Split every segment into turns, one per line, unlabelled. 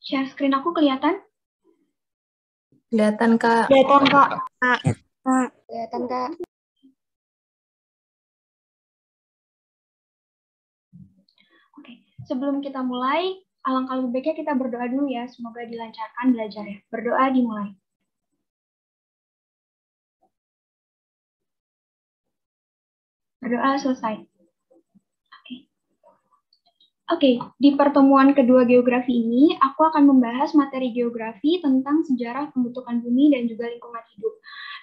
Share screen aku kelihatan?
Kelihatan, Kak.
Kelihatan, Kak.
Kelihatan, Kak.
Oke, sebelum kita mulai, alangkah lebih baiknya kita berdoa dulu ya. Semoga dilancarkan belajarnya. Berdoa dimulai. Berdoa selesai. Oke, di pertemuan kedua geografi ini, aku akan membahas materi geografi tentang sejarah pembentukan bumi dan juga lingkungan hidup.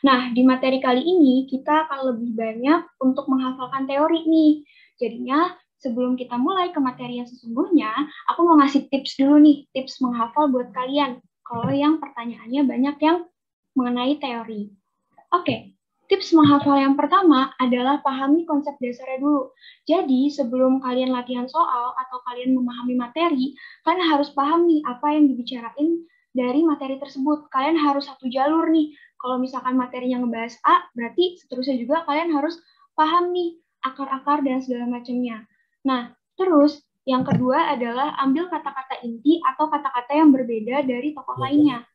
Nah, di materi kali ini, kita akan lebih banyak untuk menghafalkan teori nih. Jadinya, sebelum kita mulai ke materi yang sesungguhnya, aku mau ngasih tips dulu nih, tips menghafal buat kalian. Kalau yang pertanyaannya banyak yang mengenai teori. Oke. Tips menghafal yang pertama adalah pahami konsep dasarnya dulu. Jadi, sebelum kalian latihan soal atau kalian memahami materi, kalian harus paham nih apa yang dibicarain dari materi tersebut. Kalian harus satu jalur nih. Kalau misalkan materinya ngebahas A, berarti seterusnya juga kalian harus paham nih akar-akar dan segala macamnya. Nah, terus yang kedua adalah ambil kata-kata inti atau kata-kata yang berbeda dari tokoh lainnya.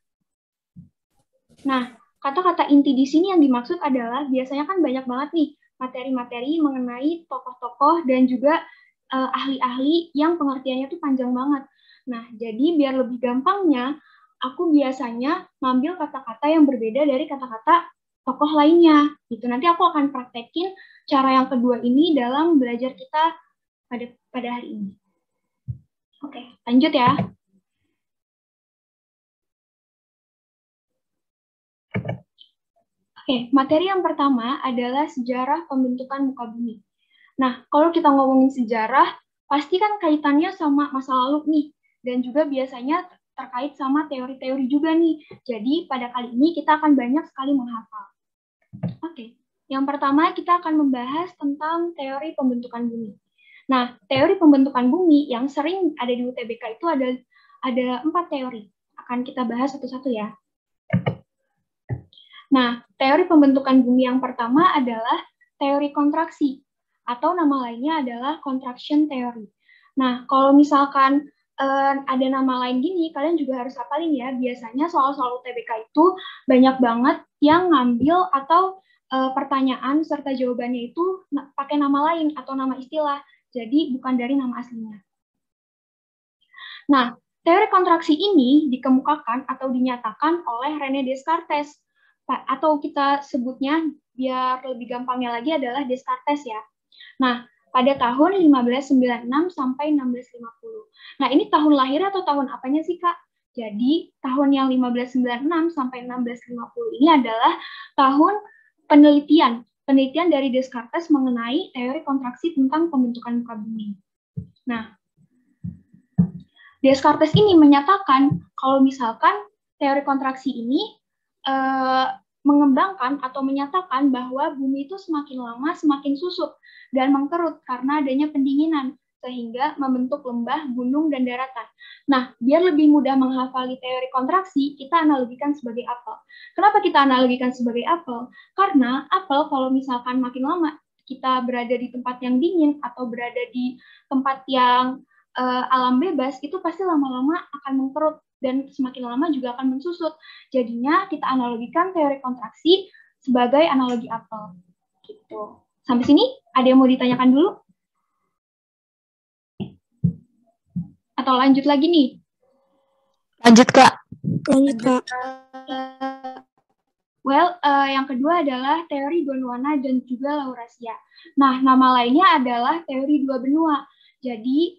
Nah, kata-kata inti di sini yang dimaksud adalah biasanya kan banyak banget nih materi-materi mengenai tokoh-tokoh dan juga ahli-ahli yang pengertiannya tuh panjang banget. Nah, jadi biar lebih gampangnya, aku biasanya ngambil kata-kata yang berbeda dari kata-kata tokoh lainnya. Gitu. Nanti aku akan praktekin cara yang kedua ini dalam belajar kita pada hari ini. Oke, lanjut ya. Oke, materi yang pertama adalah sejarah pembentukan muka bumi. Nah, kalau kita ngomongin sejarah, pasti kan kaitannya sama masa lalu nih, dan juga biasanya terkait sama teori-teori juga nih. Jadi, pada kali ini kita akan banyak sekali menghafal. Oke, yang pertama kita akan membahas tentang teori pembentukan bumi. Nah, teori pembentukan bumi yang sering ada di UTBK itu ada 4 teori. Akan kita bahas satu-satu ya. Nah, teori pembentukan bumi yang pertama adalah teori kontraksi, atau nama lainnya adalah contraction theory. Nah, kalau misalkan ada nama lain gini, kalian juga harus hafalin ya. Biasanya soal-soal UTBK itu banyak banget yang ngambil atau pertanyaan serta jawabannya itu pakai nama lain atau nama istilah. Jadi bukan dari nama aslinya. Nah, teori kontraksi ini dikemukakan atau dinyatakan oleh René Descartes, atau kita sebutnya biar lebih gampangnya lagi adalah Descartes ya. Nah, pada tahun 1596 sampai 1650. Nah, ini tahun lahir atau tahun apanya sih, Kak? Jadi, tahun yang 1596 sampai 1650 ini adalah tahun penelitian dari Descartes mengenai teori kontraksi tentang pembentukan muka bumi. Nah, Descartes ini menyatakan kalau misalkan teori kontraksi ini mengembangkan atau menyatakan bahwa bumi itu semakin lama semakin susut dan mengkerut karena adanya pendinginan sehingga membentuk lembah, gunung, dan daratan. Nah, biar lebih mudah menghafali teori kontraksi, kita analogikan sebagai apel. Kenapa kita analogikan sebagai apel? Karena apel kalau misalkan makin lama kita berada di tempat yang dingin atau berada di tempat yang alam bebas, itu pasti lama-lama akan mengkerut dan semakin lama juga akan mensusut. Jadinya kita analogikan teori kontraksi sebagai analogi apel. Gitu. Sampai sini ada yang mau ditanyakan dulu? Atau lanjut lagi nih?
Lanjut, Kak.
Lanjut, Kak.
Well, yang kedua adalah teori Gondwana dan juga Laurasia. Nah, nama lainnya adalah teori dua benua. Jadi,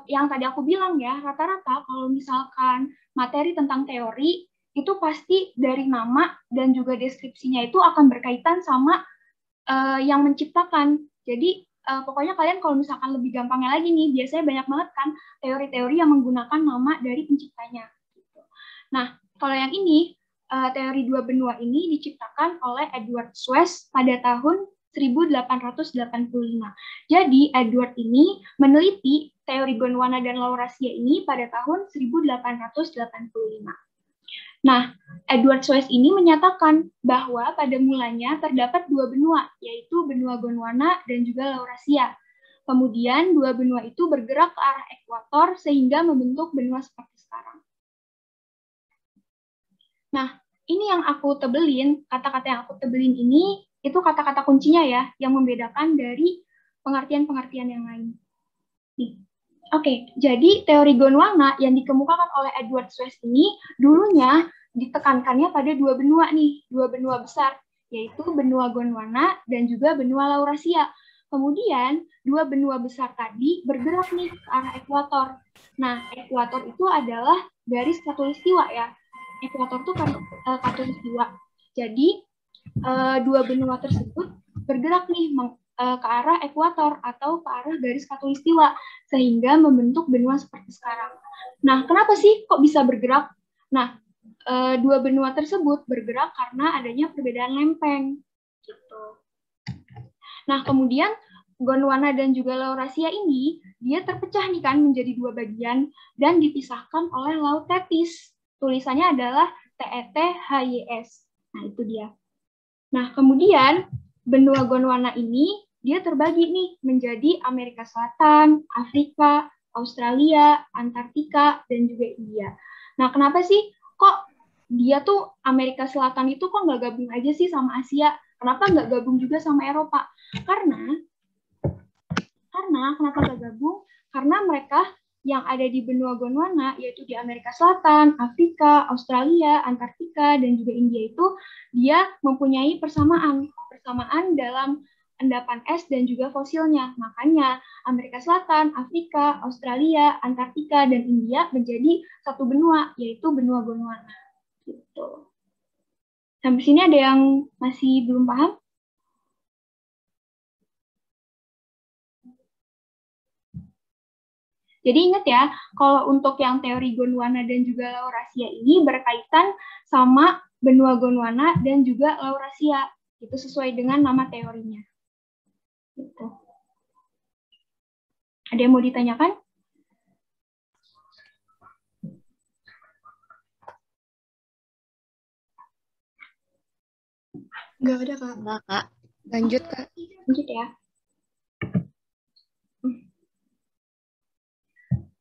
yang tadi aku bilang ya, rata-rata kalau misalkan materi tentang teori, itu pasti dari nama dan juga deskripsinya itu akan berkaitan sama yang menciptakan. Jadi, pokoknya kalian kalau misalkan lebih gampangnya lagi nih, biasanya banyak banget kan teori-teori yang menggunakan nama dari penciptanya. Nah, kalau yang ini, teori dua benua ini diciptakan oleh Edward Swiss pada tahun 1885. Jadi, Edward ini meneliti teori Gondwana dan Laurasia ini pada tahun 1885. Nah, Edward Swiss ini menyatakan bahwa pada mulanya terdapat dua benua, yaitu benua Gondwana dan juga Laurasia. Kemudian, dua benua itu bergerak ke arah ekuator sehingga membentuk benua seperti sekarang. Nah, ini yang aku tebelin, kata-kata yang aku tebelin ini, itu kata-kata kuncinya ya, yang membedakan dari pengertian-pengertian yang lain. Nih. Oke, jadi teori Gondwana yang dikemukakan oleh Edward Swift ini dulunya ditekankannya pada dua benua nih, dua benua besar, yaitu benua Gondwana dan juga benua Laurasia. Kemudian dua benua besar tadi bergerak nih ke arah ekuator. Nah, ekuator itu adalah garis khatulistiwa ya. Ekuator itu khatulistiwa. Jadi dua benua tersebut bergerak nih ke arah ekuator atau ke arah garis khatulistiwa sehingga membentuk benua seperti sekarang. Nah, kenapa sih kok bisa bergerak? Nah, dua benua tersebut bergerak karena adanya perbedaan lempeng. Gitu. Nah, kemudian Gondwana dan juga Laurasia ini dia terpecah nih kan menjadi dua bagian dan dipisahkan oleh Laut Tethys. Tulisannya adalah TET-HYS. Nah, itu dia. Nah, kemudian benua Gondwana ini dia terbagi nih menjadi Amerika Selatan, Afrika, Australia, Antartika, dan juga India. Nah, kenapa sih kok dia tuh Amerika Selatan itu kok nggak gabung aja sih sama Asia? Kenapa nggak gabung juga sama Eropa? Karena kenapa nggak gabung? Karena mereka yang ada di benua Gondwana, yaitu di Amerika Selatan, Afrika, Australia, Antartika, dan juga India itu, dia mempunyai persamaan dalam endapan es dan juga fosilnya. Makanya Amerika Selatan, Afrika, Australia, Antartika, dan India menjadi satu benua, yaitu benua Gondwana. Gitu. Sampai sini ada yang masih belum paham? Jadi ingat ya, kalau untuk yang teori Gondwana dan juga Laurasia ini berkaitan sama benua Gondwana dan juga Laurasia. Itu sesuai dengan nama teorinya. Gitu. Ada yang mau ditanyakan?
Enggak ada, Kak.
Enggak, Kak.
Lanjut, Kak.
Lanjut ya.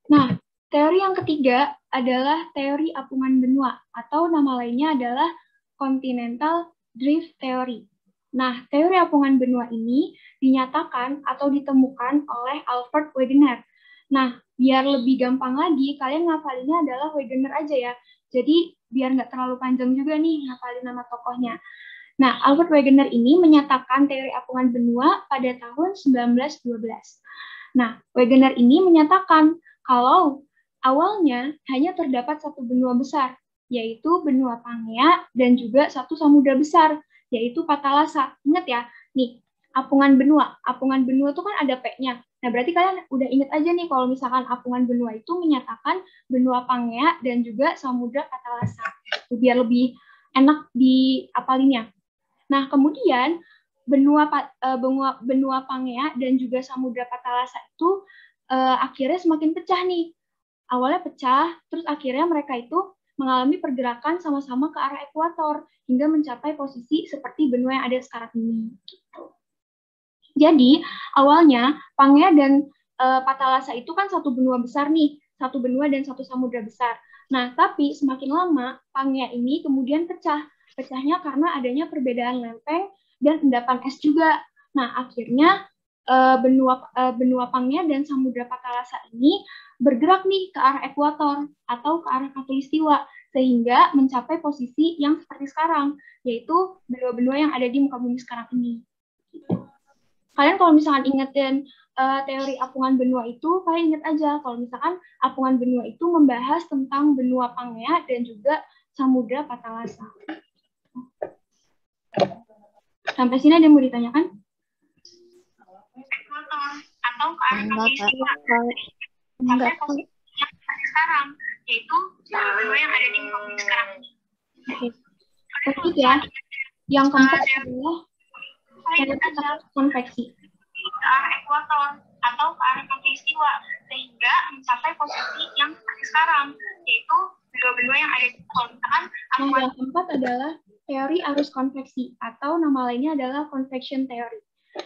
Nah, teori yang ketiga adalah teori apungan benua atau nama lainnya adalah continental drift theory. Nah, teori apungan benua ini dinyatakan atau ditemukan oleh Alfred Wegener. Nah, biar lebih gampang lagi, kalian ngapalinnya adalah Wegener aja ya. Jadi, biar nggak terlalu panjang juga nih ngapalin nama tokohnya. Nah, Alfred Wegener ini menyatakan teori apungan benua pada tahun 1912. Nah, Wegener ini menyatakan kalau awalnya hanya terdapat satu benua besar, yaitu benua Pangea dan juga satu samudra besar, yaitu Patalasa. Ingat ya, nih, apungan benua. Apungan benua itu kan ada P-nya. Nah, berarti kalian udah ingat aja nih kalau misalkan apungan benua itu menyatakan benua Pangea dan juga samudra Patalasa. Biar lebih enak diapalinnya. Nah, kemudian benua Pangea dan juga samudra Patalasa itu akhirnya semakin pecah nih. Awalnya pecah, terus akhirnya mereka itu mengalami pergerakan sama-sama ke arah ekuator hingga mencapai posisi seperti benua yang ada sekarang ini. Gitu. Jadi awalnya Pangea dan Patalasa itu kan satu benua besar nih, satu benua dan satu samudra besar. Nah, tapi semakin lama Pangea ini kemudian pecah. Pecahnya karena adanya perbedaan lempeng dan endapan es juga. Nah, akhirnya benua Pangea dan samudra Patalasa ini bergerak nih ke arah ekuator atau ke arah khatulistiwa sehingga mencapai posisi yang seperti sekarang, yaitu benua-benua yang ada di muka bumi sekarang ini. Kalian kalau misalkan ingetin teori apungan benua itu, kalian ingat aja kalau misalkan apungan benua itu membahas tentang benua Pangea dan juga samudra Patalasa. Sampai sini ada yang mau ditanyakan? Atau ke arah khatulistiwa sampai posisi yang seperti sekarang, yaitu benua yang ada di muka bumi sekarang ini. Oke. Ya. Yang keempat adalah konveksi ke arah ekuator atau ke arah khatulistiwa sehingga mencapai posisi yang seperti sekarang, yaitu benua-benua yang ada di konveksi. Yang keempat adalah teori arus konveksi atau nama lainnya adalah convection theory.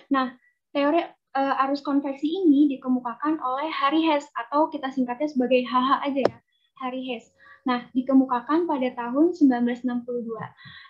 Nah, teori arus konveksi ini dikemukakan oleh Harry Hess atau kita singkatnya sebagai HH aja ya, Harry Hess. Nah, dikemukakan pada tahun 1962.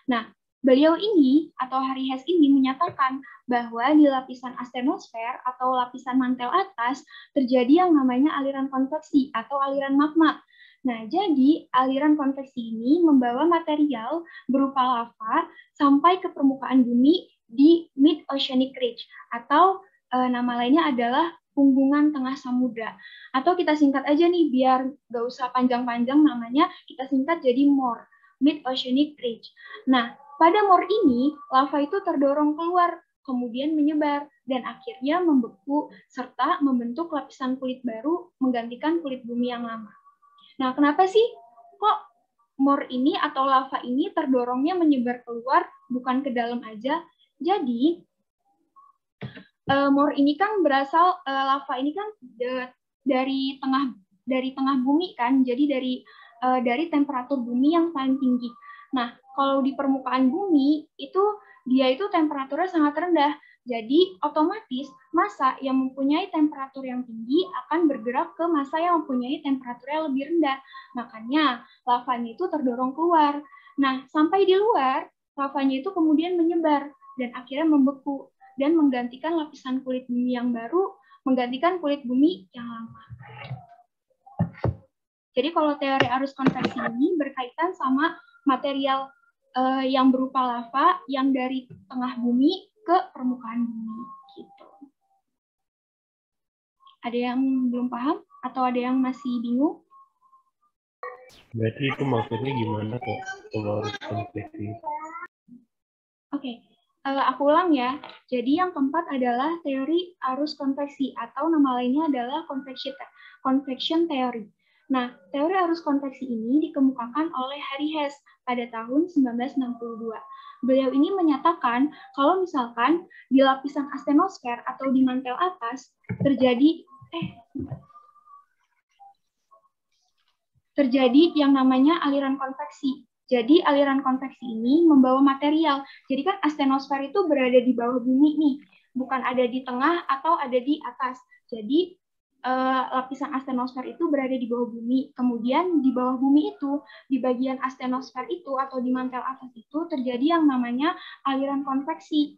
Nah, beliau ini atau Harry Hess ini menyatakan bahwa di lapisan astenosfer atau lapisan mantel atas terjadi yang namanya aliran konveksi atau aliran magma. Nah, jadi aliran konveksi ini membawa material berupa lava sampai ke permukaan bumi di mid-oceanic ridge atau nama lainnya adalah punggungan tengah samudra. Atau kita singkat aja nih, biar nggak usah panjang-panjang namanya, kita singkat jadi MORE, Mid-Oceanic Ridge. Nah, pada MORE ini, lava itu terdorong keluar, kemudian menyebar, dan akhirnya membeku, serta membentuk lapisan kulit baru menggantikan kulit bumi yang lama. Nah, kenapa sih kok MORE ini atau lava ini terdorongnya menyebar keluar, bukan ke dalam aja? Jadi, MORE ini kan berasal, lava ini kan dari tengah bumi kan, jadi dari temperatur bumi yang paling tinggi. Nah, kalau di permukaan bumi itu dia itu temperaturnya sangat rendah. Jadi otomatis massa yang mempunyai temperatur yang tinggi akan bergerak ke massa yang mempunyai temperaturnya lebih rendah. Makanya lavanya itu terdorong keluar. Nah, sampai di luar, lavanya itu kemudian menyebar dan akhirnya membeku dan menggantikan lapisan kulit bumi yang baru, menggantikan kulit bumi yang lama. Jadi kalau teori arus konveksi ini berkaitan sama material yang berupa lava yang dari tengah bumi ke permukaan bumi. Gitu. Ada yang belum paham atau ada yang masih bingung?
Berarti itu maksudnya gimana kok kalau arus konveksi?
Oke. Aku ulang ya. Jadi yang keempat adalah teori arus konveksi atau nama lainnya adalah convection theory. Nah, teori arus konveksi ini dikemukakan oleh Harry Hess pada tahun 1962. Beliau ini menyatakan kalau misalkan di lapisan astenosfer atau di mantel atas terjadi yang namanya aliran konveksi. Jadi aliran konveksi ini membawa material. Jadi kan astenosfer itu berada di bawah bumi nih, bukan ada di tengah atau ada di atas. Jadi lapisan astenosfer itu berada di bawah bumi. Kemudian di bawah bumi itu, di bagian astenosfer itu atau di mantel atas itu terjadi yang namanya aliran konveksi.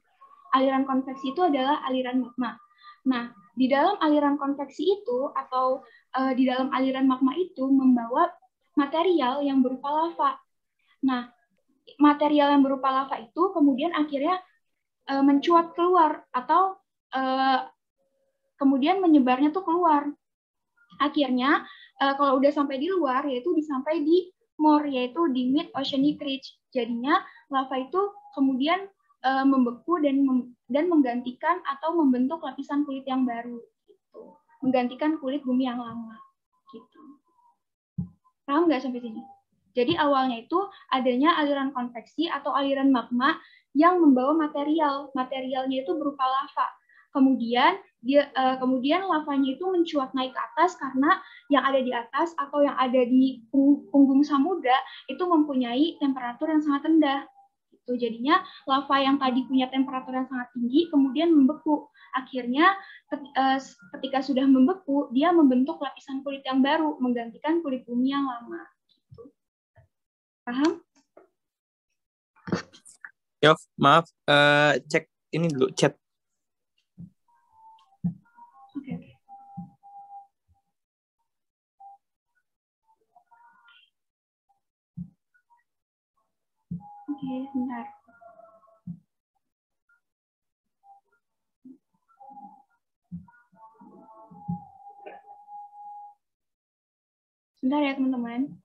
Aliran konveksi itu adalah aliran magma. Nah, di dalam aliran konveksi itu atau di dalam aliran magma itu membawa material yang berupa lava. Nah, material yang berupa lava itu kemudian akhirnya mencuat keluar atau kemudian menyebarnya tuh keluar. Akhirnya kalau udah sampai di luar yaitu sampai di MORE yaitu di mid-oceanic ridge. Jadinya lava itu kemudian membeku dan menggantikan atau membentuk lapisan kulit yang baru gitu. Menggantikan kulit bumi yang lama gitu. Paham nggak sampai sini? Jadi awalnya itu adanya aliran konveksi atau aliran magma yang membawa material. Materialnya itu berupa lava. Kemudian lavanya itu mencuat naik ke atas karena yang ada di atas atau yang ada di punggung samudra itu mempunyai temperatur yang sangat rendah. Itu jadinya lava yang tadi punya temperatur yang sangat tinggi kemudian membeku. Akhirnya ketika sudah membeku, dia membentuk lapisan kulit yang baru menggantikan kulit bumi yang lama. Paham?
Yo, maaf, cek ini dulu chat.
Oke. Oke, sebentar. Sebentar ya teman-teman.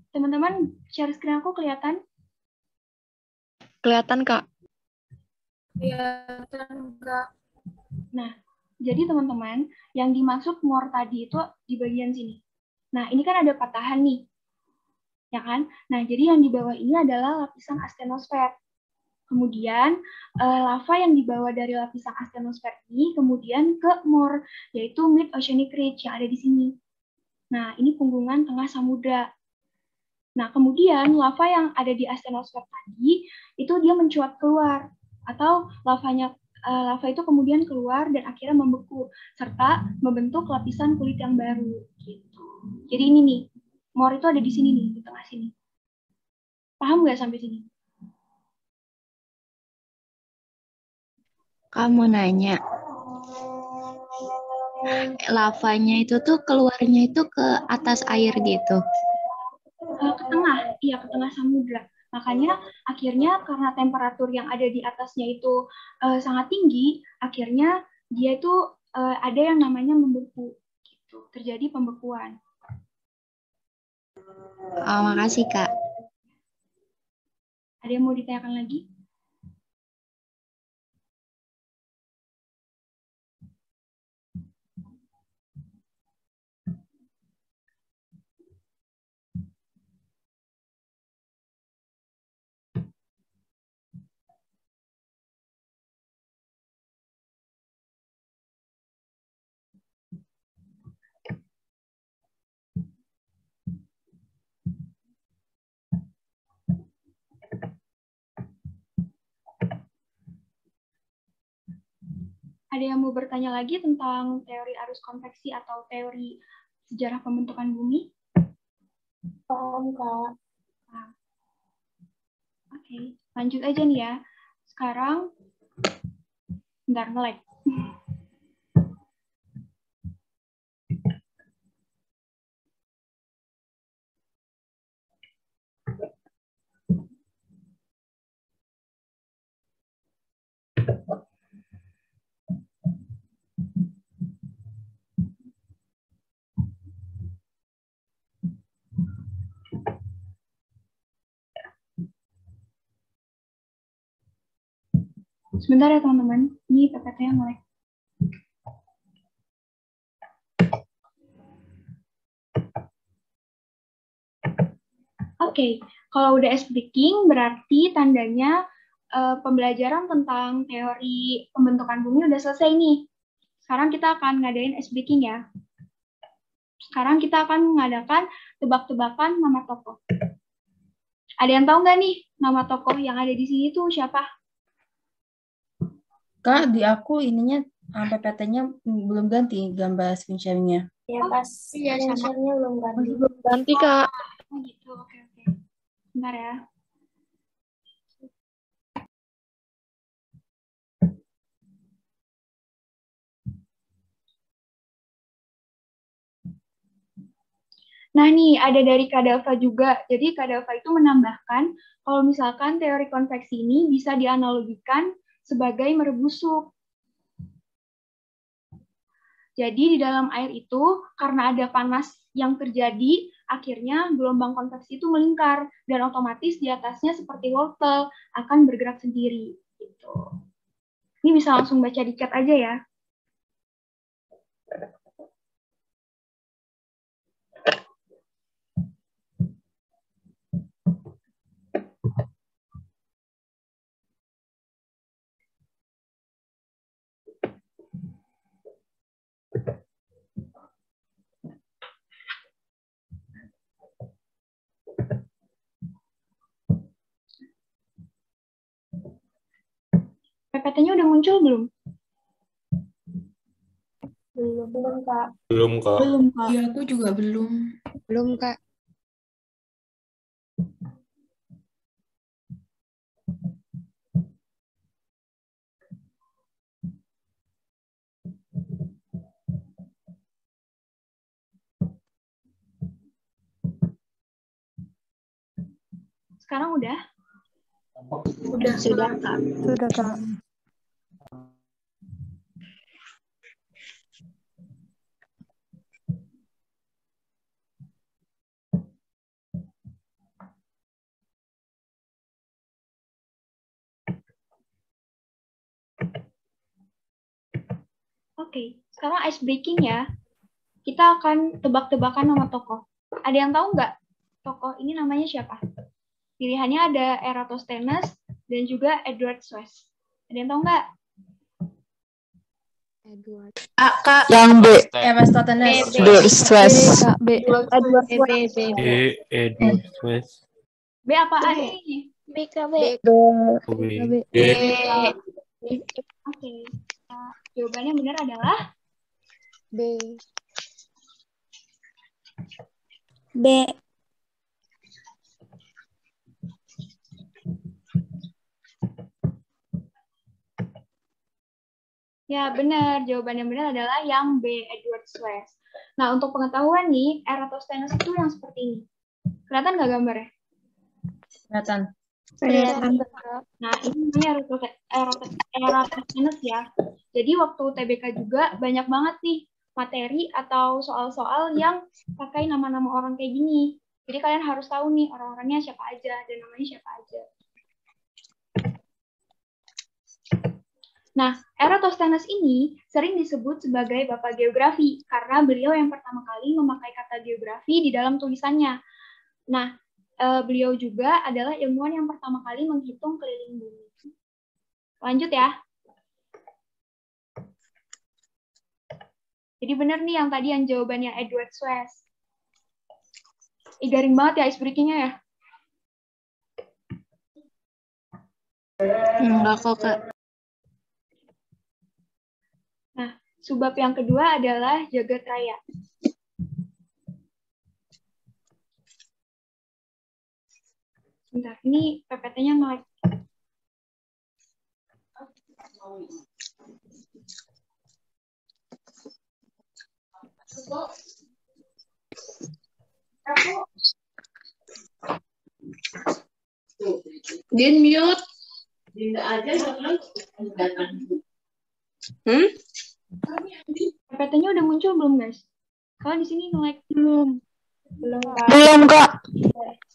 Teman-teman, share screen aku kelihatan?
Kelihatan, Kak.
Kelihatan, Kak. Nah, jadi teman-teman, yang dimaksud more tadi itu di bagian sini. Nah, ini kan ada patahan nih, ya kan? Nah, jadi yang di bawah ini adalah lapisan astenosfer. Kemudian, lava yang dibawa dari lapisan astenosfer ini kemudian ke more, yaitu mid oceanic ridge yang ada di sini. Nah, ini punggungan tengah samudra. Nah, kemudian lava yang ada di astenosfer tadi, itu dia mencuat keluar. Atau lava itu kemudian keluar dan akhirnya membeku, serta membentuk lapisan kulit yang baru. Gitu. Jadi ini nih, more itu ada di sini nih, di tengah sini. Paham nggak sampai sini?
Kamu nanya, lavanya itu tuh keluarnya itu ke atas air gitu.
Ke tengah, iya ke tengah samudra. Makanya akhirnya karena temperatur yang ada di atasnya itu sangat tinggi, akhirnya dia itu ada yang namanya membeku, gitu. Terjadi pembekuan.
Oh, makasih, Kak.
Ada yang mau ditanyakan lagi? Ada yang mau bertanya lagi tentang teori arus konveksi atau teori sejarah pembentukan bumi?
Paham, Kak.
Oke, lanjut aja nih ya. Sekarang, bentar nge-lag. Sebentar ya teman-teman, ini PPT-nya nge-lag. Oke, kalau udah S-breaking berarti tandanya pembelajaran tentang teori pembentukan bumi udah selesai nih. Sekarang kita akan ngadain S-breaking ya. Sekarang kita akan mengadakan tebak-tebakan nama tokoh. Ada yang tahu nggak nih nama tokoh yang ada di sini tuh siapa?
Kak, di aku ininya PPT-nya belum ganti gambar screen share-nya.
Ya, pas screenshot-nya belum ganti.
Belum ganti, Kak.
Oh gitu, oke. Bentar ya. Nah nih, ada dari Kadalva juga. Jadi Kadalva itu menambahkan, kalau misalkan teori konveksi ini bisa dianalogikan sebagai merebus sup. Jadi di dalam air itu, karena ada panas yang terjadi, akhirnya gelombang konveksi itu melingkar, dan otomatis di atasnya seperti wortel akan bergerak sendiri. Gitu. Ini bisa langsung baca di chat aja ya. PPT-nya udah muncul belum?
Belum, Kak.
Belum, Kak.
Belum, Kak.
Iya, aku juga belum.
Belum, Kak.
Sekarang udah?
Sudah, Kak.
Sudah, Kak.
Oke, sekarang ice breaking ya. Kita akan tebak-tebakan nama tokoh. Ada yang tahu nggak tokoh ini namanya siapa? Pilihannya ada Eratosthenes dan juga Edward Swiss. Ada yang tahu nggak?
Yang B.
Eratosthenes.
Edward Swiss. B.
Edward
Edward Swiss.
B apa A nih?
BKB.
Oke. Jawabannya benar adalah
B. B.
ya benar. Jawabannya benar adalah yang B, Edward Swiss. Nah, untuk pengetahuan nih, Eratosthenes itu yang seperti ini. Kelihatan nggak gambarnya?
Kelihatan.
Nah, ini namanya Eratosthenes ya. Jadi waktu TBK juga banyak banget nih materi atau soal-soal yang pakai nama-nama orang kayak gini. Jadi kalian harus tahu nih orang-orangnya siapa aja dan namanya siapa aja. Nah, Eratosthenes ini sering disebut sebagai bapak geografi karena beliau yang pertama kali memakai kata geografi di dalam tulisannya. Nah, beliau juga adalah ilmuwan yang pertama kali menghitung keliling bumi. Lanjut ya. Jadi benar nih yang tadi yang jawabannya Edward Swiss. Garing banget ya ice breaking-nya ya.
Enggak kok, Kak.
Nah, subbab yang kedua adalah jagat raya. Bentar, ini PPT-nya nge-lag.
Din mute. Dinda aja jangan.
PPT-nya udah muncul belum, guys? Kalau di sini nge-lag.
Belum, Kak.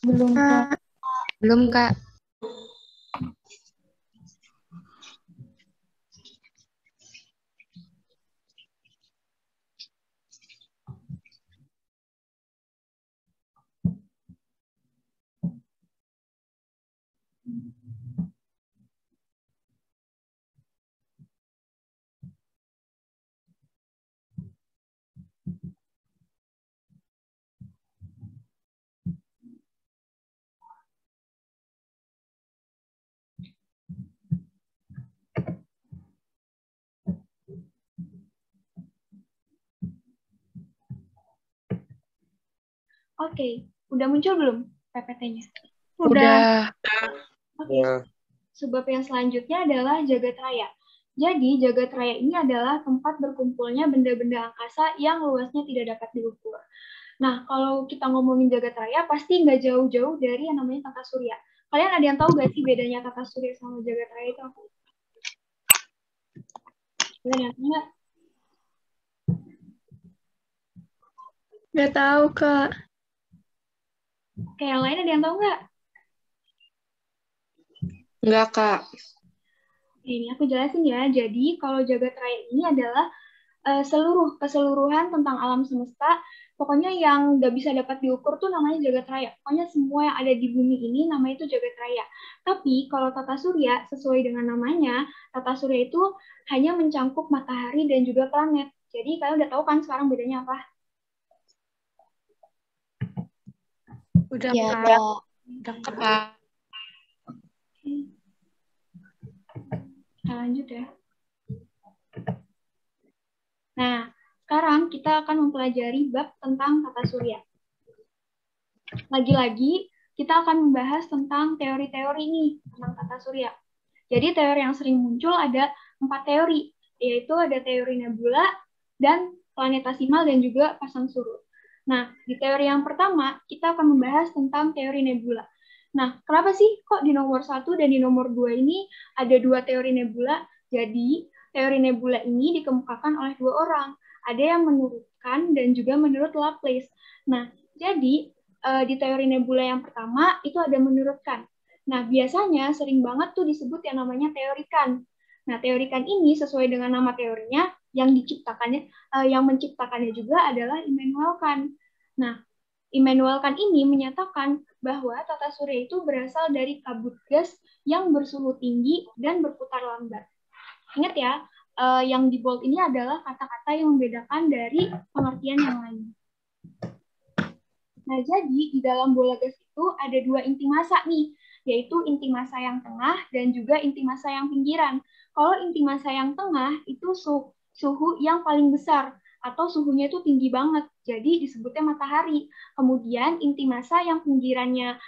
Belum, Kak.
Oke, udah muncul belum PPT-nya?
Udah.
Oke. Sebab yang selanjutnya adalah jagat raya. Jadi, jagat raya ini adalah tempat berkumpulnya benda-benda angkasa yang luasnya tidak dapat diukur. Nah, kalau kita ngomongin jagat raya, pasti nggak jauh-jauh dari yang namanya tata surya. Kalian ada yang tahu nggak sih bedanya tata surya sama jagat raya itu apa? Kalian yang tahu nggak?
Nggak tahu, Kak.
Kayak yang lain ada yang tahu nggak?
Enggak, Kak.
Ini aku jelasin ya. Jadi kalau jagat raya ini adalah keseluruhan tentang alam semesta. Pokoknya yang nggak bisa dapat diukur tuh namanya jagat raya. Pokoknya semua yang ada di bumi ini namanya itu jagat raya. Tapi kalau tata surya sesuai dengan namanya, tata surya itu hanya mencangkup matahari dan juga planet. Jadi kalian udah tahu kan sekarang bedanya apa?
Udah,
Ya,
Kak.
Kak.
Kak.
Nah, lanjut ya. Nah, sekarang kita akan mempelajari bab tentang tata surya. Lagi-lagi, kita akan membahas tentang teori-teori nih, tentang tata surya. Jadi, teori yang sering muncul ada 4 teori, yaitu ada teori nebula, dan planetasimal, dan juga pasang surut. Nah, di teori yang pertama, kita akan membahas tentang teori nebula. Nah, kenapa sih kok di nomor 1 dan di nomor 2 ini ada 2 teori nebula? Jadi, teori nebula ini dikemukakan oleh 2 orang. Ada yang menurutkan dan juga menurut Laplace. Nah, jadi di teori nebula yang pertama itu ada menurutkan. Nah, biasanya sering banget tuh disebut yang namanya teorikan. Nah, teorikan ini sesuai dengan nama teorinya yang menciptakannya juga adalah Immanuel Kant. Nah, Immanuel Kant ini menyatakan bahwa tata surya itu berasal dari kabut gas yang bersuhu tinggi dan berputar lambat. Ingat ya, yang di bold ini adalah kata-kata yang membedakan dari pengertian yang lain. Nah, jadi di dalam bola gas itu ada dua inti massa nih, yaitu inti massa yang tengah dan juga inti massa yang pinggiran. Kalau inti massa yang tengah itu suhu yang paling besar, atau suhunya itu tinggi banget, jadi disebutnya matahari. Kemudian inti massa yang pinggirannya,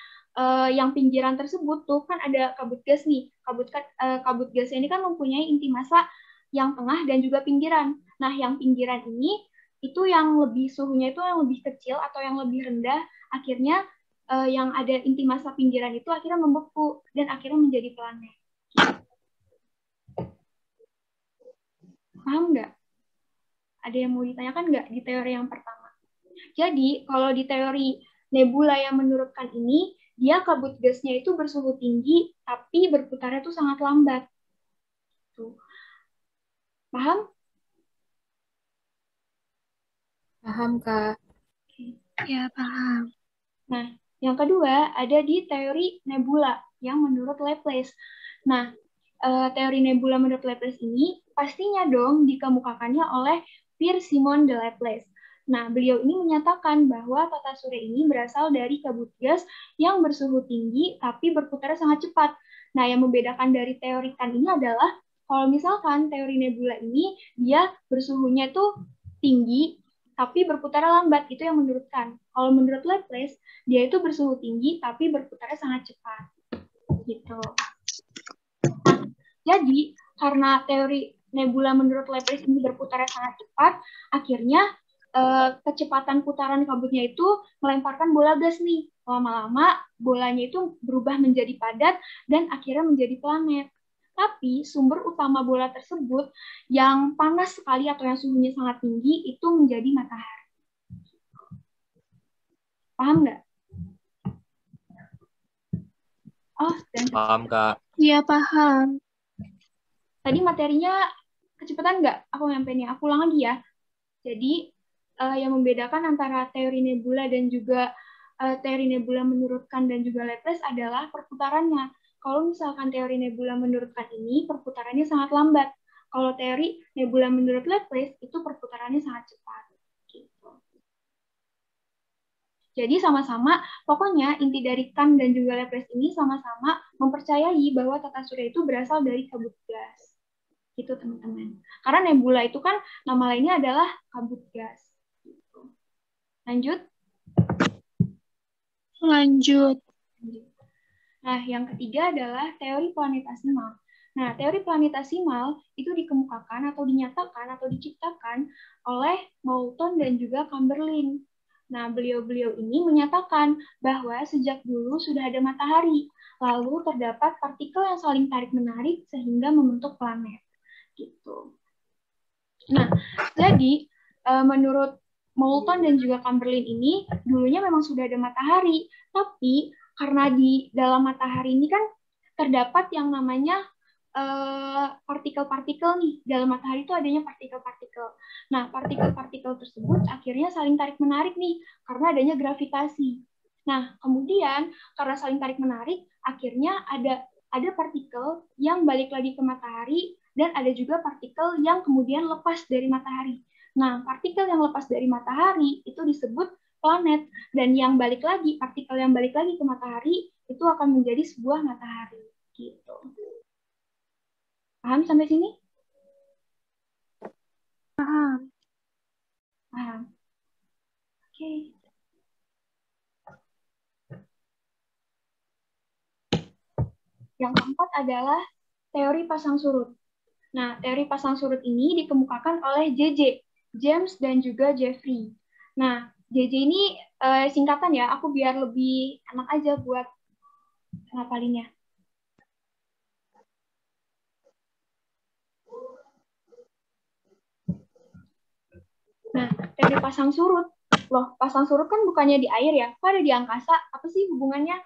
yang pinggiran tersebut tuh kan ada kabut gas nih. Kabut gas ini kan mempunyai inti massa yang tengah dan juga pinggiran. Nah, yang pinggiran ini itu yang lebih suhunya itu yang lebih kecil atau yang lebih rendah, akhirnya yang ada inti massa pinggiran itu akhirnya membeku dan akhirnya menjadi planet. Paham nggak? Ada yang mau ditanyakan nggak di teori yang pertama? Jadi, kalau di teori nebula yang menurut Kant ini, dia kabut gasnya itu bersuhu tinggi, tapi berputarnya itu sangat lambat. Tuh. Paham?
Paham, Kak.
Ya, paham.
Nah, yang kedua ada di teori nebula yang menurut Laplace. Nah, teori nebula menurut Laplace ini pastinya dong dikemukakannya oleh Pierre-Simon de Laplace. Nah, beliau ini menyatakan bahwa tata surya ini berasal dari kabut gas yang bersuhu tinggi tapi berputar sangat cepat. Nah, yang membedakan dari teori Kant ini adalah kalau misalkan teori nebula ini dia bersuhunya itu tinggi tapi berputar lambat, itu yang menurut Kant. Kalau menurut Laplace, dia itu bersuhu tinggi tapi berputarnya sangat cepat. Gitu. Jadi, karena teori nebula menurut Laplace ini berputarnya sangat cepat, akhirnya kecepatan putaran kabutnya itu melemparkan bola gas nih. Lama-lama bolanya itu berubah menjadi padat dan akhirnya menjadi planet. Tapi sumber utama bola tersebut yang panas sekali atau yang suhunya sangat tinggi itu menjadi matahari. Paham nggak? Oh, dan
Paham, Kak.
Iya, paham.
tadi materinya kecepatan nggak? Aku nyampeinnya. Aku ulang lagi ya. Jadi, yang membedakan antara teori nebula dan juga teori nebula menurut Kant dan juga Laplace adalah perputarannya. Kalau misalkan teori nebula menurut Kant ini, perputarannya sangat lambat. Kalau teori nebula menurut Laplace, itu perputarannya sangat cepat. Gitu. Jadi sama-sama, pokoknya inti dari Kant dan juga Laplace ini sama-sama mempercayai bahwa tata surya itu berasal dari kabut gas. Gitu, teman-teman. Karena nebula itu kan nama lainnya adalah kabut gas. Gitu. Lanjut.
Lanjut.
Nah, yang ketiga adalah teori planetasimal. Nah, teori planetasimal itu dikemukakan atau dinyatakan atau diciptakan oleh Moulton dan juga Chamberlain. Nah, beliau-beliau ini menyatakan bahwa sejak dulu sudah ada matahari, lalu terdapat partikel yang saling tarik-menarik sehingga membentuk planet. Gitu. Nah, jadi menurut Moulton dan juga Chamberlain ini dulunya memang sudah ada matahari, tapi karena di dalam matahari ini kan terdapat yang namanya partikel-partikel nih. Dalam matahari itu adanya partikel-partikel. Nah, partikel-partikel tersebut akhirnya saling tarik-menarik nih, karena adanya gravitasi. Nah, kemudian karena saling tarik-menarik, akhirnya ada partikel yang balik lagi ke matahari, dan ada juga partikel yang kemudian lepas dari matahari. Nah, partikel yang lepas dari matahari itu disebut planet, dan yang balik lagi, partikel yang balik lagi ke matahari itu akan menjadi sebuah matahari. Gitu. Paham sampai sini?
Paham.
Paham. Oke. Yang keempat adalah teori pasang surut. Nah, teori pasang surut ini dikemukakan oleh JJ, James dan juga Jeffrey. Nah, JJ ini singkatan ya, aku biar lebih enak aja buat ngapalinnya. Nah, teori pasang surut. Loh, pasang surut kan bukannya di air ya, kok ada di angkasa? Apa sih hubungannya?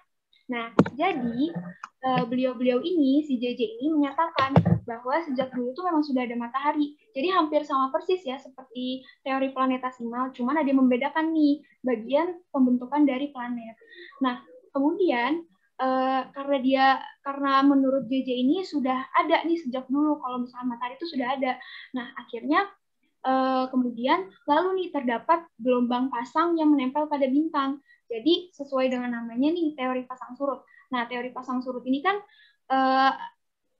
Nah, jadi beliau-beliau ini, si JJ ini menyatakan bahwa sejak dulu tuh memang sudah ada matahari. Jadi hampir sama persis ya seperti teori planetasimal, cuman ada yang membedakan nih bagian pembentukan dari planet. Nah, kemudian karena menurut JJ ini sudah ada nih sejak dulu kalau misalnya matahari itu sudah ada. Nah, akhirnya kemudian lalu nih terdapat gelombang pasang yang menempel pada bintang. Jadi sesuai dengan namanya nih teori pasang surut. Nah, teori pasang surut ini kan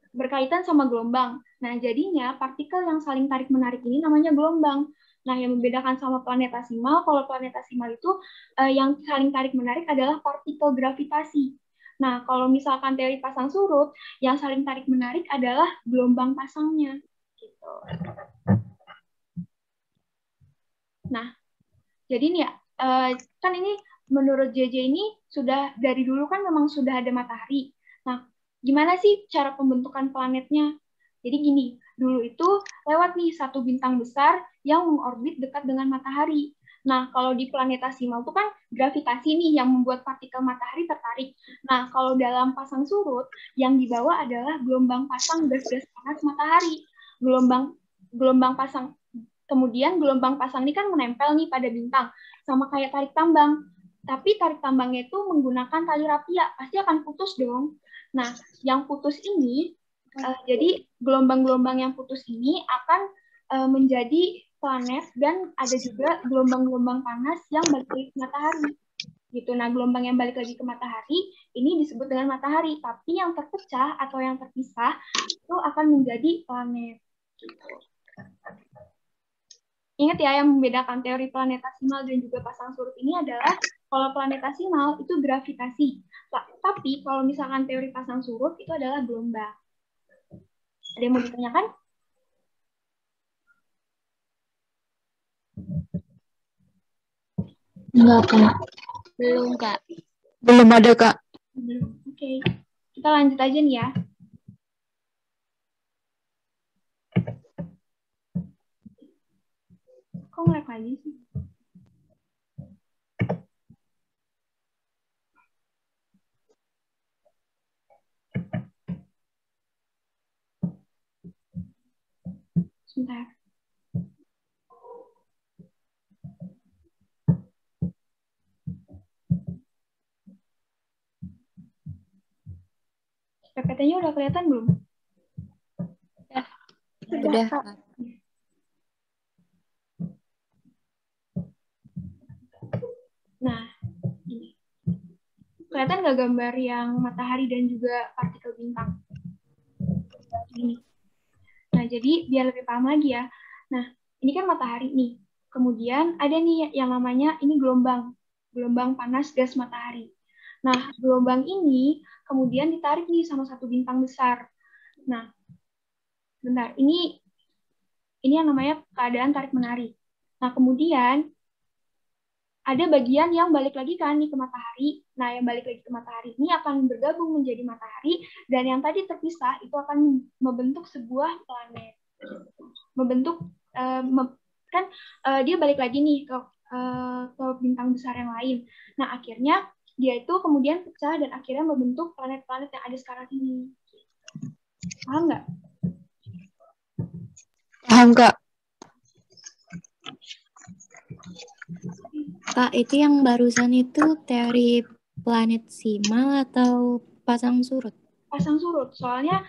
berkaitan sama gelombang. Nah, jadinya partikel yang saling tarik-menarik ini namanya gelombang. Nah, yang membedakan sama planetasimal, kalau planetasimal itu yang saling tarik-menarik adalah partikel gravitasi. Nah, kalau misalkan teori pasang surut, yang saling tarik-menarik adalah gelombang pasangnya. Gitu. Nah, jadi nih ya, kan ini menurut JJ ini sudah dari dulu kan memang sudah ada matahari. Nah, gimana sih cara pembentukan planetnya? Jadi gini, dulu itu lewat nih satu bintang besar yang mengorbit dekat dengan matahari. Nah, kalau di planetasimal itu kan gravitasi nih yang membuat partikel matahari tertarik. Nah, kalau dalam pasang surut, yang dibawa adalah gelombang pasang gas-gas panas matahari. Gelombang pasang, kemudian gelombang pasang ini kan menempel nih pada bintang, sama kayak tarik tambang. Tapi tarik tambangnya itu menggunakan tali rapia, pasti akan putus dong. Nah, yang putus ini, jadi gelombang-gelombang yang putus ini akan menjadi planet dan ada juga gelombang-gelombang panas yang balik lagi ke matahari. Gitu. Nah, gelombang yang balik lagi ke matahari ini disebut dengan matahari, tapi yang terpecah atau yang terpisah itu akan menjadi planet. Gitu. Ingat ya, yang membedakan teori planetasimal dan juga pasang surut ini adalah kalau planetasimal itu gravitasi. Tapi kalau misalkan teori pasang surut itu adalah gelombang. Ada yang mau ditanyakan?
Enggak, Kak.
Belum, Kak.
Belum ada, Kak.
Belum. Oke. Kita lanjut aja nih ya. Kok nge-lag lagi sih? Sebentar. PPT-nya udah kelihatan belum?
Udah, Kak.
Nah, ini. Kelihatan nggak gambar yang matahari dan juga partikel bintang? Ini. Nah, jadi biar lebih paham lagi ya. Nah, ini kan matahari nih. Kemudian ada nih yang namanya ini gelombang. Gelombang panas gas matahari. Nah, gelombang ini kemudian ditarik nih sama satu bintang besar. Nah, bentar. Ini yang namanya keadaan tarik-menarik. Nah, kemudian ada bagian yang balik lagi kan nih ke matahari. Nah, yang balik lagi ke matahari ini akan bergabung menjadi matahari, dan yang tadi terpisah itu akan membentuk sebuah planet. Membentuk dia balik lagi nih ke bintang besar yang lain. Nah, akhirnya dia itu kemudian pecah dan akhirnya membentuk planet-planet yang ada sekarang ini. Paham nggak?
Paham, Kak. Kak, itu yang barusan itu teori planetasimal atau pasang surut?
Pasang surut, soalnya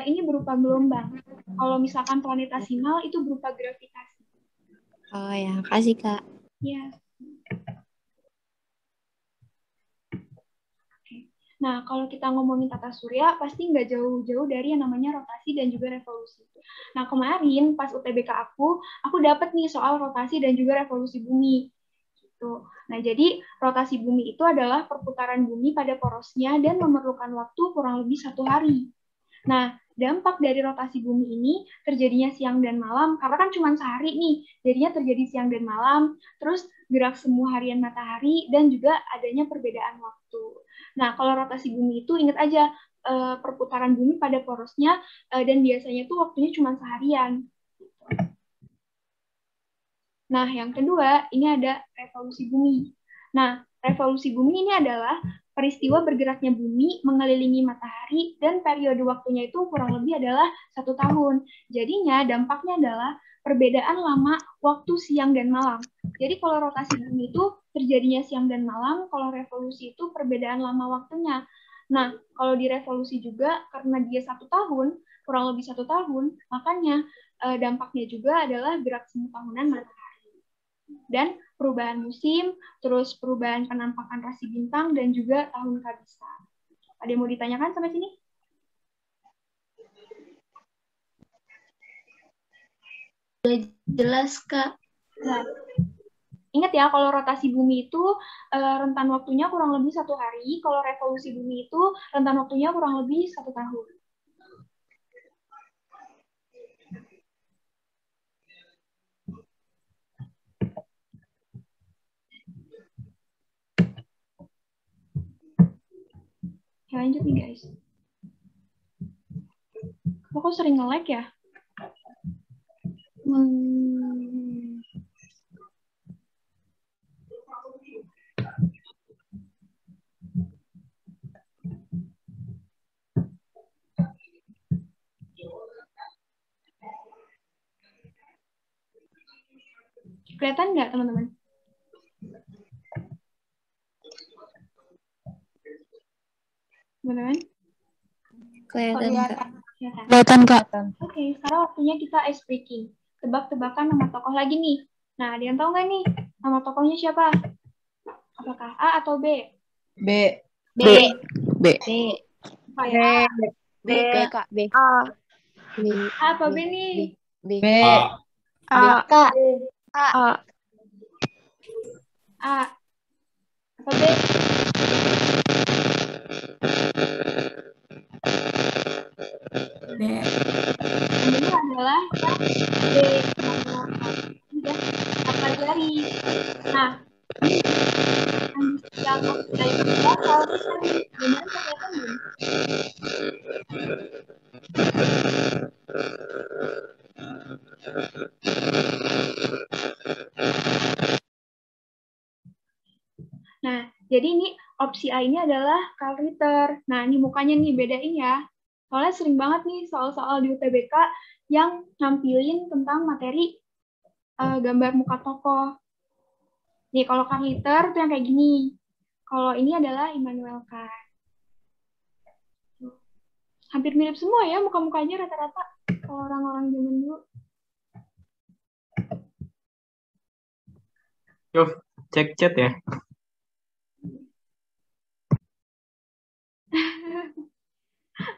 ini berupa gelombang. Kalau misalkan planetasimal itu berupa gravitasi.
Oh ya, kasih Kak.
Ya. Nah, kalau kita ngomongin tata surya, pasti nggak jauh-jauh dari yang namanya rotasi dan juga revolusi. Nah, kemarin pas UTBK aku dapat nih soal rotasi dan juga revolusi bumi. Gitu. Nah, jadi rotasi bumi itu adalah perputaran bumi pada porosnya dan memerlukan waktu kurang lebih 1 hari. Nah, dampak dari rotasi bumi ini terjadinya siang dan malam, karena kan cuma sehari nih, jadinya terjadi siang dan malam, terus gerak semu harian matahari, dan juga adanya perbedaan waktu. Nah, kalau rotasi bumi itu ingat aja, perputaran bumi pada porosnya, dan biasanya tuh waktunya cuma seharian. Nah, yang kedua, ini ada revolusi bumi. Nah, revolusi bumi ini adalah peristiwa bergeraknya bumi mengelilingi matahari dan periode waktunya itu kurang lebih adalah 1 tahun. Jadinya dampaknya adalah perbedaan lama waktu siang dan malam. Jadi kalau rotasi bumi itu terjadinya siang dan malam, kalau revolusi itu perbedaan lama waktunya. Nah, kalau di revolusi juga karena dia 1 tahun, kurang lebih 1 tahun, makanya dampaknya juga adalah gerak semu tahunan matahari. Dan perubahan musim, terus perubahan penampakan rasi bintang, dan juga tahun kabisa. Ada yang mau ditanyakan sampai sini?
Jelas, Kak.
Nah, ingat ya, kalau rotasi bumi itu rentan waktunya kurang lebih 1 hari, kalau revolusi bumi itu rentan waktunya kurang lebih 1 tahun. Ya, lanjut nih guys. Kok sering nge-lag ya? Kelihatan nggak teman-teman? Teman-teman?
Kelihatan, Kak.
Kelihatan, Kak. Oke, sekarang waktunya kita ice breaking. Tebak-tebakan nama tokoh lagi nih. Nah, ada yang tahu nggak nih nama tokohnya siapa? Apakah A atau B?
B.
B.
B.
B.
Apa ya?
B, Kak. B.
A apa B nih?
B.
A.
Kak.
A. Apa B?
B.
Yang benar adalah B. Sudah apa jari? Nah, yang dari berapa? Benar kelihatan belum? Nah, jadi ini opsi A ini adalah Karl Ritter. Nah, ini mukanya nih, bedain ya. Soalnya sering banget nih soal-soal di UTBK yang nampilin tentang materi gambar muka tokoh. Nih, kalau Karl Ritter tuh yang kayak gini. Kalau ini adalah Immanuel Kant. Hampir mirip semua ya muka-mukanya rata-rata kalau orang-orang zaman dulu.
Yuk, cek chat ya.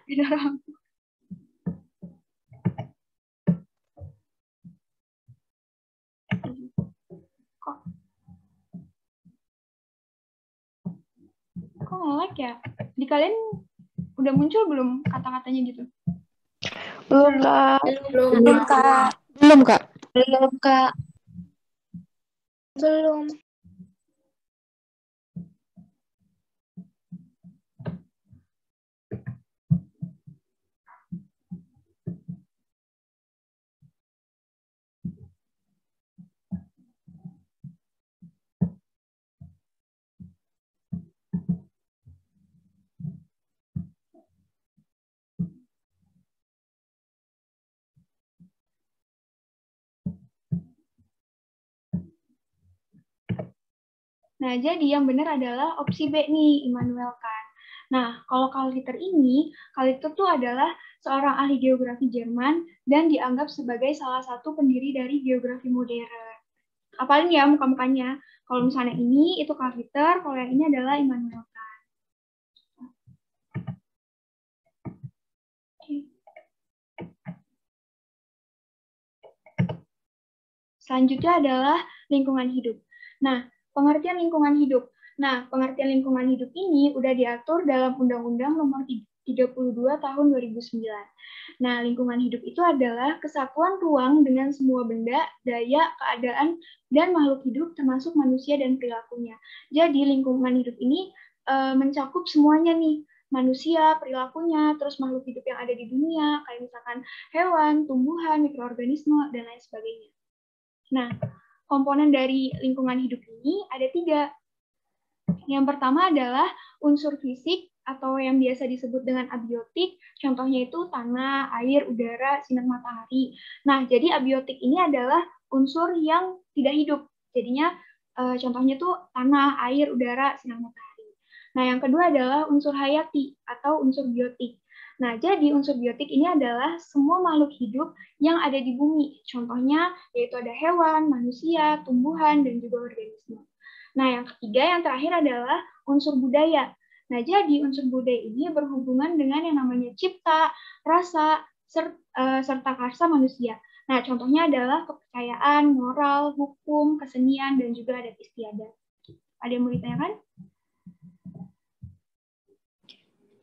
Beda orang. Kok nge-lag ya? Di kalian udah muncul belum kata-katanya gitu?
Belum, Kak.
Belum, Kak.
Belum, Kak. Belum, Kak. Belum.
Nah, jadi yang benar adalah opsi B nih, Immanuel Kant. Nah, kalau Karl Ritter ini, Karl Ritter itu adalah seorang ahli geografi Jerman dan dianggap sebagai salah satu pendiri dari geografi modern. Apalin ya muka-mukanya. Kalau misalnya ini, itu Karl Ritter, kalau yang ini adalah Immanuel Kant. Selanjutnya adalah lingkungan hidup. Nah, pengertian lingkungan hidup. Nah, pengertian lingkungan hidup ini udah diatur dalam Undang-Undang Nomor 32 Tahun 2009. Nah, lingkungan hidup itu adalah kesatuan ruang dengan semua benda, daya, keadaan, dan makhluk hidup termasuk manusia dan perilakunya. Jadi, lingkungan hidup ini mencakup semuanya nih. Manusia, perilakunya, terus makhluk hidup yang ada di dunia, kayak misalkan hewan, tumbuhan, mikroorganisme, dan lain sebagainya. Nah, komponen dari lingkungan hidup ini ada 3. Yang pertama adalah unsur fisik atau yang biasa disebut dengan abiotik. Contohnya itu tanah, air, udara, sinar matahari. Nah, jadi abiotik ini adalah unsur yang tidak hidup. Jadinya contohnya itu tanah, air, udara, sinar matahari. Nah, yang kedua adalah unsur hayati atau unsur biotik. Nah, jadi unsur biotik ini adalah semua makhluk hidup yang ada di bumi. Contohnya yaitu ada hewan, manusia, tumbuhan, dan juga organisme. Nah, yang ketiga, yang terakhir adalah unsur budaya. Nah, jadi unsur budaya ini berhubungan dengan yang namanya cipta, rasa, serta karsa manusia. Nah, contohnya adalah kepercayaan, moral, hukum, kesenian, dan juga adat istiadat. Ada yang mau ditanyakan?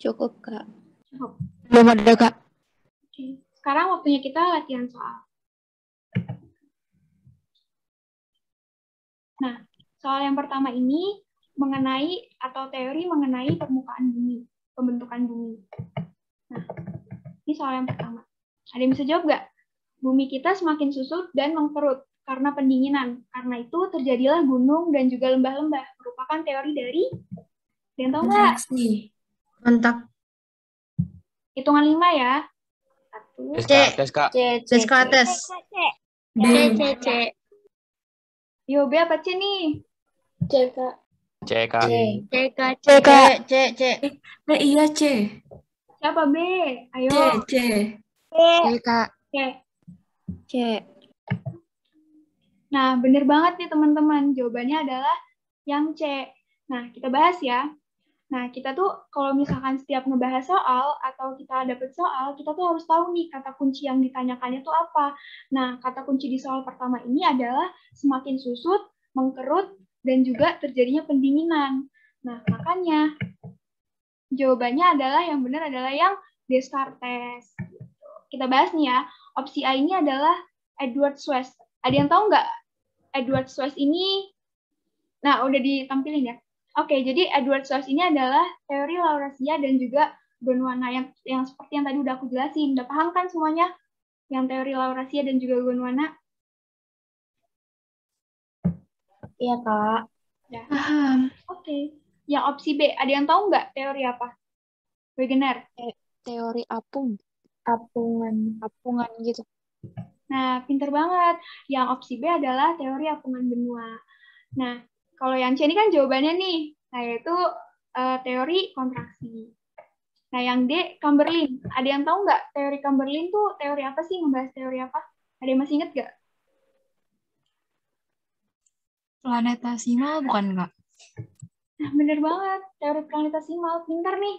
Cukup, Kak.
Cukup.
Belum ada, Kak.
Oke. Sekarang waktunya kita latihan soal. Nah, soal yang pertama ini mengenai atau teori mengenai permukaan bumi, pembentukan bumi. Nah, ini soal yang pertama. Ada yang bisa jawab nggak? Bumi kita semakin susut dan mengkerut karena pendinginan. Karena itu terjadilah gunung dan juga lembah-lembah. Merupakan teori dari, yang tahu nggak?
Kontak.
Hitungan 5 ya. 1,
Tes Kak.
Descartes. B.
Yo, B apa C nih?
C Kak.
C.
Iya, C.
Siapa B? Ayo.
C.
Kak.
C.
C.
Nah, bener banget nih teman-teman. Jawabannya adalah yang C. Nah, kita bahas ya. Nah, kita tuh kalau misalkan setiap ngebahas soal atau kita dapet soal, kita tuh harus tahu nih kata kunci yang ditanyakannya tuh apa. Nah, kata kunci di soal pertama ini adalah semakin susut, mengkerut, dan juga terjadinya pendinginan. Nah, makanya jawabannya adalah yang benar adalah yang Descartes. Kita bahas nih ya. Opsi A ini adalah Edward Swiss. Ada yang tahu nggak Edward Swiss ini? Nah, udah ditampilin ya. Oke, jadi Edward Swiss ini adalah teori Laurasia dan juga Gondwana yang seperti yang tadi udah aku jelasin. Udah paham kan semuanya? Yang teori Laurasia dan juga Gondwana?
Iya, Kak.
Ya.
Paham.
Oke. Yang opsi B, ada yang tahu nggak teori apa? Wegener.
Teori apungan gitu.
Nah, pinter banget. Yang opsi B adalah teori apungan benua. Nah, kalau yang C ini kan jawabannya nih, nah yaitu teori kontraksi. Nah, yang D, Chamberlain. Ada yang tahu nggak teori Chamberlain tuh teori apa sih? Membahas teori apa? Ada yang masih inget nggak?
Planetasimal bukan, Kak?
Nah, bener banget. Teori planetasimal. Pinter nih.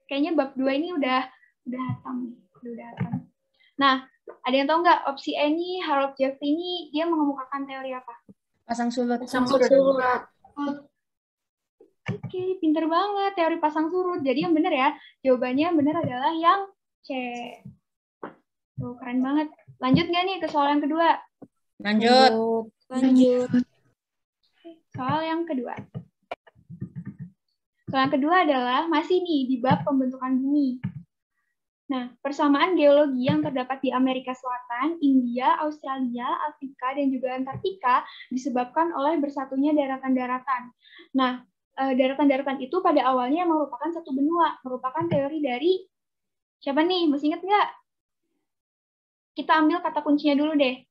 Kayaknya bab 2 ini udah hatam nih. Udah hatam. Nah, ada yang tahu nggak opsi E ini, Harold Jeffrey ini, dia mengemukakan teori apa?
Pasang surut.
Oke, pinter banget teori pasang surut. Jadi yang benar ya, jawabannya yang benar adalah yang C. Tuh, keren banget. Lanjut nggak nih ke soal yang kedua?
Lanjut.
Soal yang kedua. Soal yang kedua adalah masih nih di bab pembentukan bumi. Nah, persamaan geologi yang terdapat di Amerika Selatan, India, Australia, Afrika, dan juga Antartika disebabkan oleh bersatunya daratan-daratan. Nah, daratan-daratan itu pada awalnya merupakan satu benua, merupakan teori dari siapa nih? Masih ingat nggak? Kita ambil kata kuncinya dulu deh.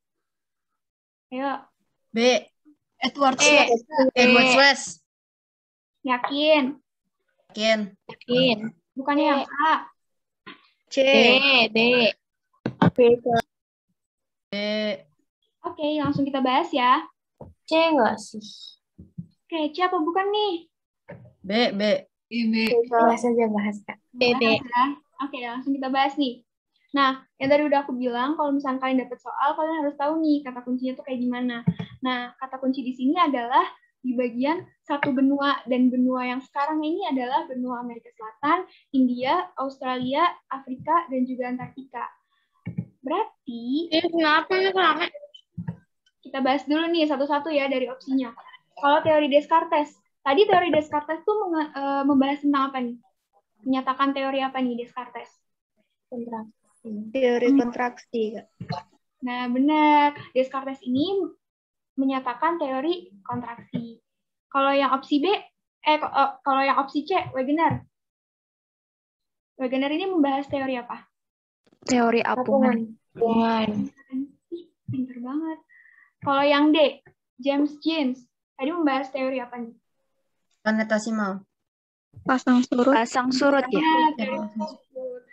Ayo.
B.
Edward
Edward Swiss.
Yakin?
Yakin.
Bukannya yang A.
C. B.
Oke, langsung kita bahas ya.
C nggak sih?
Oke, C apa bukan nih?
B.
Bahas aja, Kak.
Bahas ya. Oke, langsung kita bahas nih. Nah, yang tadi udah aku bilang, kalau misalnya kalian dapat soal, kalian harus tahu nih kata kuncinya tuh kayak gimana. Nah, kata kunci di sini adalah di bagian satu benua, dan benua yang sekarang ini adalah benua Amerika Selatan, India, Australia, Afrika, dan juga Antartika. Berarti kita bahas dulu nih satu-satu ya dari opsinya. Kalau teori Descartes, tadi teori Descartes tuh membahas tentang apa nih? Menyatakan teori apa nih Descartes?
Teori kontraksi, Kak.
Nah, benar. Descartes ini menyatakan teori kontraksi. Kalau yang opsi B, Kalau yang opsi C, Wegener. Wegener ini membahas teori apa?
Teori apungan.
Ih, pinter banget. Kalau yang D, James Jeans. Tadi membahas teori apa nih?
Planetasimal.
Pasang surut. Pasang surut ya.
Teori pasang surut.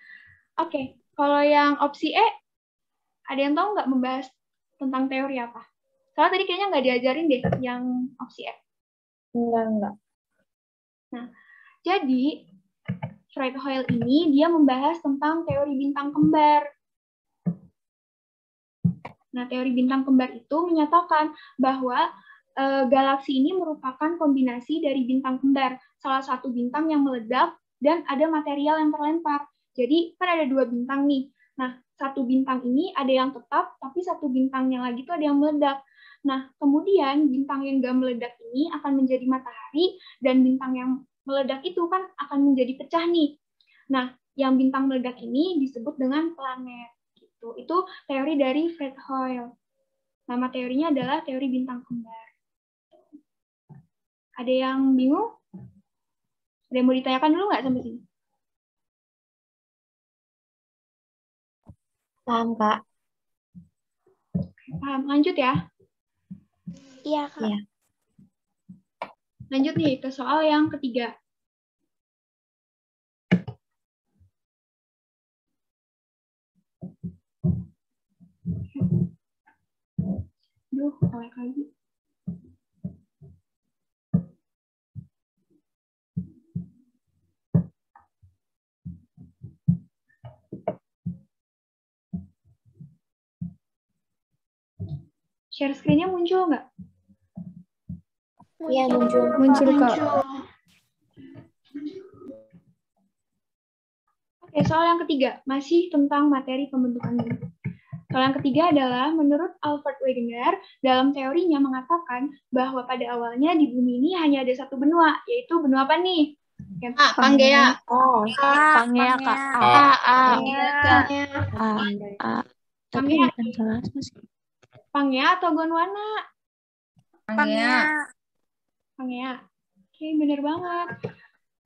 Oke, kalau yang opsi E, ada yang tahu nggak membahas tentang teori apa? Soalnya tadi kayaknya nggak diajarin deh yang opsi E.
Enggak.
Nah, jadi Fred Hoyle ini dia membahas tentang teori bintang kembar. Nah, teori bintang kembar itu menyatakan bahwa galaksi ini merupakan kombinasi dari bintang kembar, salah satu bintang yang meledak dan ada material yang terlempar. Jadi kan ada dua bintang nih. Nah, satu bintang ini ada yang tetap, tapi satu bintangnya lagi itu ada yang meledak. Nah, kemudian bintang yang nggak meledak ini akan menjadi matahari, dan bintang yang meledak itu kan akan menjadi pecah nih. Nah, yang bintang meledak ini disebut dengan planet. Gitu. Itu teori dari Fred Hoyle. Nama teorinya adalah teori bintang kembar. Ada yang bingung? Ada yang mau ditanyakan dulu nggak sampai sini?
Paham, Kak.
Paham. Lanjut ya.
Iya, Kak. Iya.
Lanjut nih ke soal yang ketiga. Duh, elek lagi. Share screen-nya muncul nggak?
Iya, muncul.
Kak. Oke, soal yang ketiga, masih tentang materi pembentukan bumi. Soal yang ketiga adalah, menurut Alfred Wegener, dalam teorinya mengatakan bahwa pada awalnya di bumi ini hanya ada satu benua, yaitu benua apa nih?
Pangea.
Oh, Pangea, Kak.
Pangea. Pangea atau Gondwana?
Pangea.
Pangea. Oke, bener banget.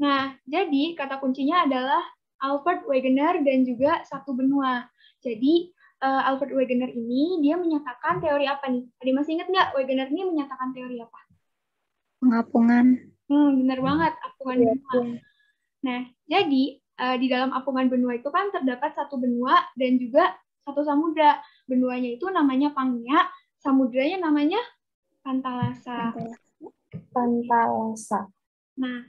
Nah, jadi kata kuncinya adalah Alfred Wegener dan juga satu benua. Jadi, Alfred Wegener ini dia menyatakan teori apa nih? Ada masih ingat nggak Wegener ini menyatakan teori apa?
Pengapungan.
Bener banget, apungan benua. Nah, jadi di dalam apungan benua itu kan terdapat satu benua dan juga satu samudra. Benuanya itu namanya Pangea, samudranya namanya Pantalasa. Nah,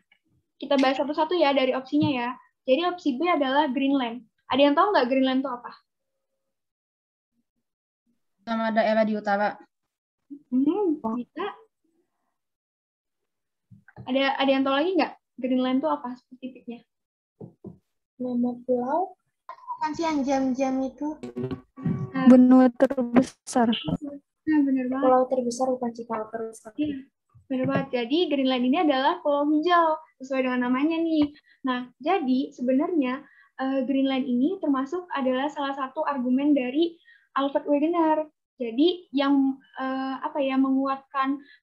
kita bahas satu-satu ya dari opsinya ya. Jadi opsi B adalah Greenland. Ada yang tahu nggak Greenland itu apa?
Nama daerah di utara.
Bisa. Ada yang tahu lagi nggak Greenland itu apa spesifiknya?
Nama pulau?
Bukan sih yang jam-jam itu.
Benua terbesar.
Nah, benar banget.
Pulau terbesar bukan Cikal terbesar.
Iya, benar banget. Jadi Greenland ini adalah pulau hijau sesuai dengan namanya nih. Nah, jadi sebenarnya Greenland ini termasuk adalah salah satu argumen dari Alfred Wegener. Jadi yang menguatkan